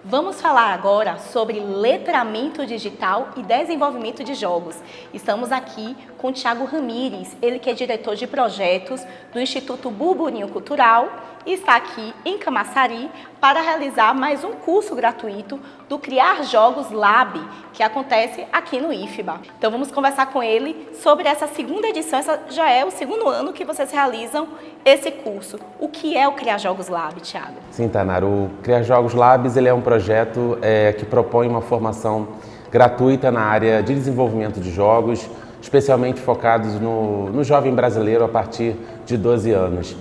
Vamos falar agora sobre letramento digital e desenvolvimento de jogos. Estamos aqui com o Thiago Ramires, ele que é diretor de projetos do Instituto Burburinho Cultural e está aqui em Camaçari para realizar mais um curso gratuito do Criar Jogos Lab, que acontece aqui no IFBA. Então vamos conversar com ele sobre essa segunda edição, essa já é o segundo ano que vocês realizam esse curso. O que é o Criar Jogos Lab, Thiago? Sim, Tainara, o Criar Jogos Labs ele é um projeto que propõe uma formação gratuita na área de desenvolvimento de jogos, especialmente focados no jovem brasileiro a partir de 12 anos.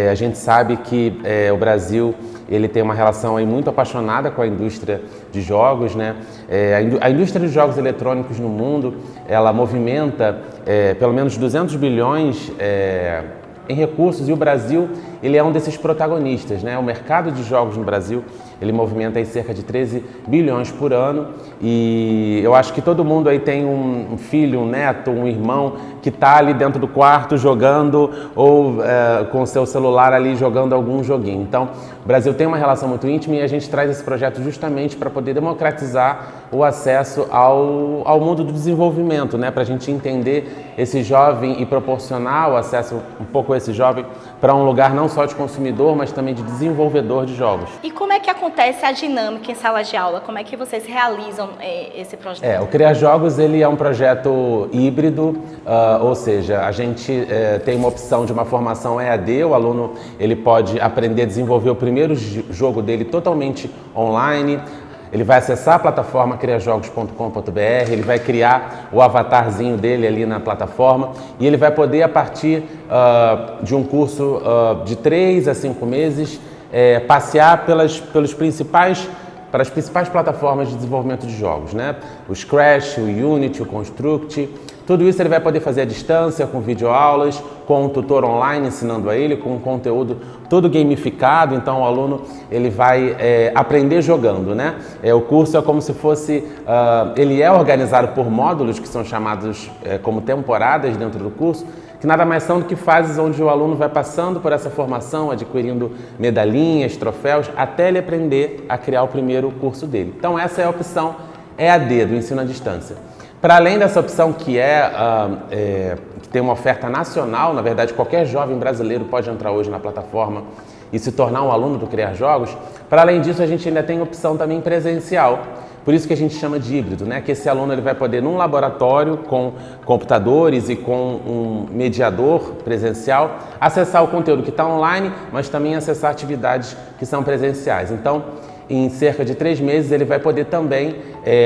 A gente sabe que o Brasil ele tem uma relação aí muito apaixonada com a indústria de jogos, né? A indústria de jogos eletrônicos no mundo, ela movimenta pelo menos 200 bilhões em recursos, e o Brasil ele é um desses protagonistas, né? O mercado de jogos no Brasil ele movimenta aí cerca de 13 bilhões por ano, e eu acho que todo mundo aí tem um filho, um neto, um irmão que está ali dentro do quarto jogando ou com o seu celular ali jogando algum joguinho. Então, o Brasil tem uma relação muito íntima e a gente traz esse projeto justamente para poder democratizar o acesso ao mundo do desenvolvimento, né? Para a gente entender esse jovem e proporcionar o acesso um pouco a esse jovem para um lugar não só de consumidor, mas também de desenvolvedor de jogos. E como é que acontece a dinâmica em sala de aula? Como é que vocês realizam esse projeto? O Criar Jogos ele é um projeto híbrido, ou seja, a gente tem uma opção de uma formação EAD, o aluno ele pode aprender a desenvolver o primeiro jogo dele totalmente online. Ele vai acessar a plataforma criajogos.com.br, ele vai criar o avatarzinho dele ali na plataforma e ele vai poder, a partir de um curso de 3 a 5 meses, passear pelas principais plataformas de desenvolvimento de jogos, né? O Scratch, o Unity, o Construct, tudo isso ele vai poder fazer à distância, com videoaulas, com um tutor online ensinando a ele, com um conteúdo todo gamificado. Então o aluno ele vai aprender jogando, né? O curso é como se fosse, ele é organizado por módulos que são chamados como temporadas dentro do curso, que nada mais são do que fases onde o aluno vai passando por essa formação, adquirindo medalhinhas, troféus, até ele aprender a criar o primeiro curso dele. Então essa é a opção EAD, do ensino à distância. Para além dessa opção que tem uma oferta nacional, na verdade qualquer jovem brasileiro pode entrar hoje na plataforma e se tornar um aluno do Criar Jogos, para além disso a gente ainda tem opção também presencial. Por isso que a gente chama de híbrido, né? Que esse aluno ele vai poder, num laboratório com computadores e com um mediador presencial, acessar o conteúdo que está online, mas também acessar atividades que são presenciais. Então, em cerca de 3 meses, ele vai poder também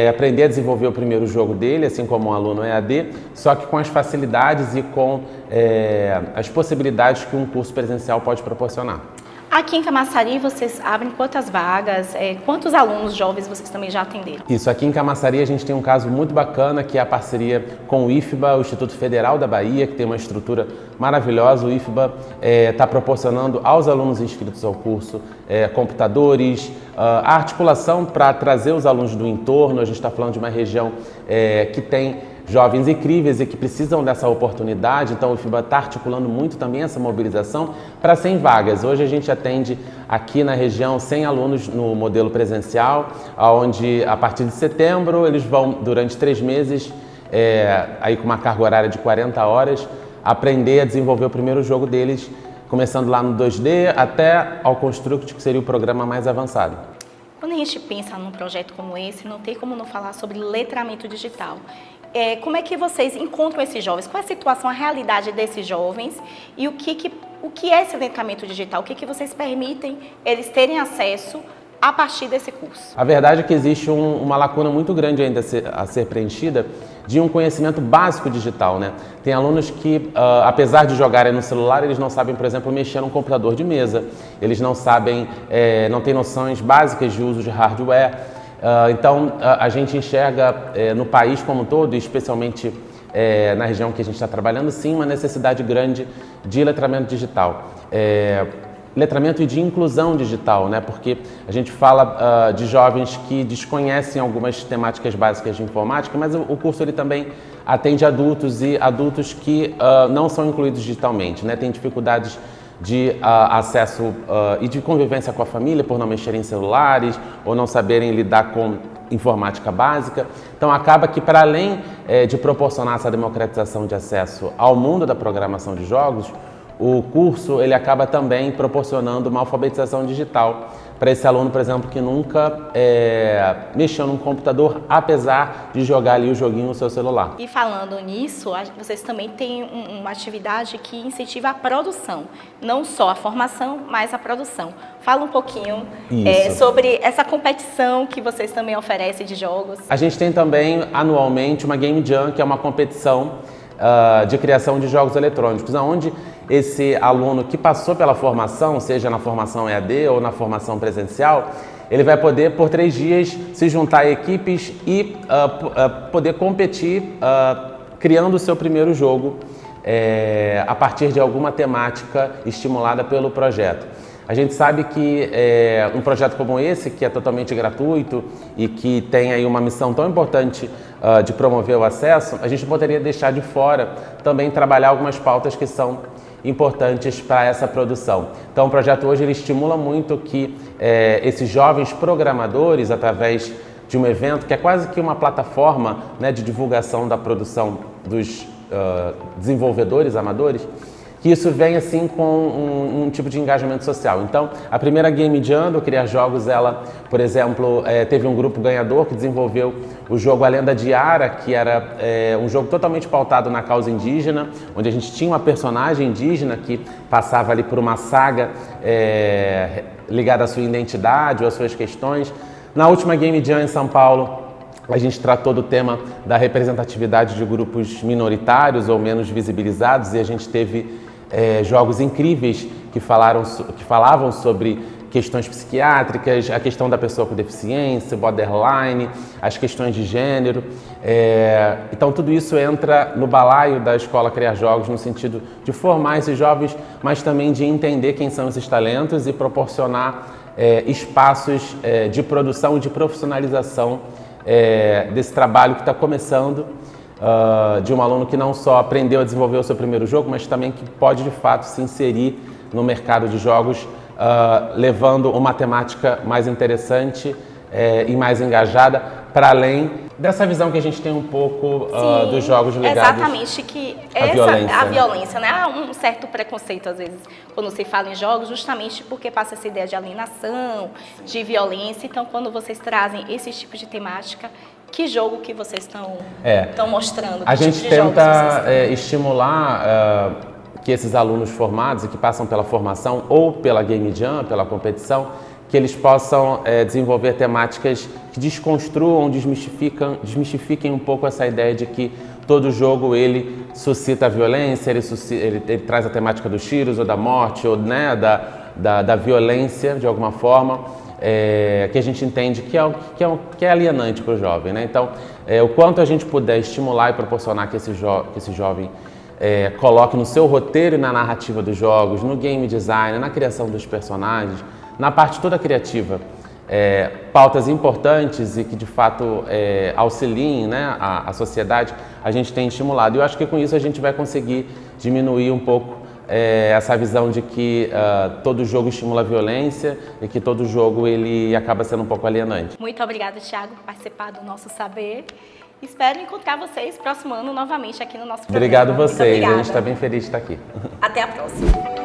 aprender a desenvolver o primeiro jogo dele, assim como um aluno EAD, só que com as facilidades e com as possibilidades que um curso presencial pode proporcionar. Aqui em Camaçari, vocês abrem quantas vagas? Quantos alunos jovens vocês também já atenderam? Isso, aqui em Camaçari a gente tem um caso muito bacana, que é a parceria com o IFBA, o Instituto Federal da Bahia, que tem uma estrutura maravilhosa. O IFBA está proporcionando aos alunos inscritos ao curso computadores, a articulação para trazer os alunos do entorno. A gente está falando de uma região que tem jovens incríveis e que precisam dessa oportunidade, então o IFBA está articulando muito também essa mobilização para 100 vagas. Hoje a gente atende aqui na região 100 alunos no modelo presencial, onde a partir de setembro eles vão, durante 3 meses, aí com uma carga horária de 40 horas, aprender a desenvolver o primeiro jogo deles, começando lá no 2D até ao Construct, que seria o programa mais avançado. Quando a gente pensa num projeto como esse, não tem como não falar sobre letramento digital. Como é que vocês encontram esses jovens? Qual é a situação, a realidade desses jovens e o que é esse letramento digital? O que vocês permitem eles terem acesso a partir desse curso? A verdade é que existe uma lacuna muito grande ainda a ser preenchida de um conhecimento básico digital, né? Tem alunos que, apesar de jogarem no celular, eles não sabem, por exemplo, mexer num computador de mesa, eles não sabem, não têm noções básicas de uso de hardware. Então, a gente enxerga no país como um todo, e especialmente na região que a gente está trabalhando, sim, uma necessidade grande de letramento digital. Letramento e de inclusão digital, né? Porque a gente fala de jovens que desconhecem algumas temáticas básicas de informática, mas o curso ele também atende adultos e adultos que não são incluídos digitalmente, né? Tem dificuldades de acesso e de convivência com a família por não mexerem em celulares ou não saberem lidar com informática básica. Então acaba que, para além de proporcionar essa democratização de acesso ao mundo da programação de jogos, o curso ele acaba também proporcionando uma alfabetização digital para esse aluno, por exemplo, que nunca mexeu num computador, apesar de jogar ali o joguinho no seu celular. E falando nisso, vocês também têm uma atividade que incentiva a produção, não só a formação, mas a produção. Fala um pouquinho sobre essa competição que vocês também oferecem de jogos. A gente tem também anualmente uma Game Jam, que é uma competição de criação de jogos eletrônicos, onde esse aluno que passou pela formação, seja na formação EAD ou na formação presencial, ele vai poder, por 3 dias, se juntar a equipes e poder competir criando o seu primeiro jogo a partir de alguma temática estimulada pelo projeto. A gente sabe que um projeto como esse, que é totalmente gratuito e que tem aí uma missão tão importante de promover o acesso, a gente poderia deixar de fora também trabalhar algumas pautas que são importantes para essa produção. Então o projeto hoje ele estimula muito que esses jovens programadores, através de um evento que é quase que uma plataforma, né, de divulgação da produção dos desenvolvedores amadores, que isso vem assim com um tipo de engajamento social. Então, a primeira Game Jam do Criar Jogos, ela, por exemplo, teve um grupo ganhador que desenvolveu o jogo A Lenda de Ara, que era um jogo totalmente pautado na causa indígena, onde a gente tinha uma personagem indígena que passava ali por uma saga ligada à sua identidade ou às suas questões. Na última Game Jam em São Paulo, a gente tratou do tema da representatividade de grupos minoritários ou menos visibilizados e a gente teve jogos incríveis que falavam sobre questões psiquiátricas, a questão da pessoa com deficiência, borderline, as questões de gênero. Então tudo isso entra no balaio da Escola Criar Jogos no sentido de formar esses jovens, mas também de entender quem são esses talentos e proporcionar espaços de produção e de profissionalização desse trabalho que está começando, de um aluno que não só aprendeu a desenvolver o seu primeiro jogo, mas também que pode de fato se inserir no mercado de jogos, levando uma temática mais interessante e mais engajada, para além dessa visão que a gente tem um pouco dos jogos ligados exatamente, que à violência, né? Há um certo preconceito, às vezes, quando se fala em jogos, justamente porque passa essa ideia de alienação, de violência. Então, quando vocês trazem esse tipo de temática, que jogo que vocês estão mostrando? A gente tenta estimular que esses alunos formados e que passam pela formação ou pela Game Jam, pela competição, que eles possam desenvolver temáticas que desconstruam, desmistifiquem um pouco essa ideia de que todo jogo ele suscita a violência, ele traz a temática dos tiros ou da morte ou, né, da violência de alguma forma, que a gente entende que é alienante para o jovem, né? Então, o quanto a gente puder estimular e proporcionar que esse jovem coloque no seu roteiro e na narrativa dos jogos, no game design, na criação dos personagens, na parte toda criativa, pautas importantes e que de fato auxiliem, né, a sociedade, a gente tem estimulado. E eu acho que com isso a gente vai conseguir diminuir um pouco essa visão de que todo jogo estimula a violência e que todo jogo ele acaba sendo um pouco alienante. Muito obrigada, Thiago, por participar do nosso Saber. Espero encontrar vocês próximo ano novamente aqui no nosso programa. Obrigado a vocês, a gente está bem feliz de estar aqui. Até a próxima.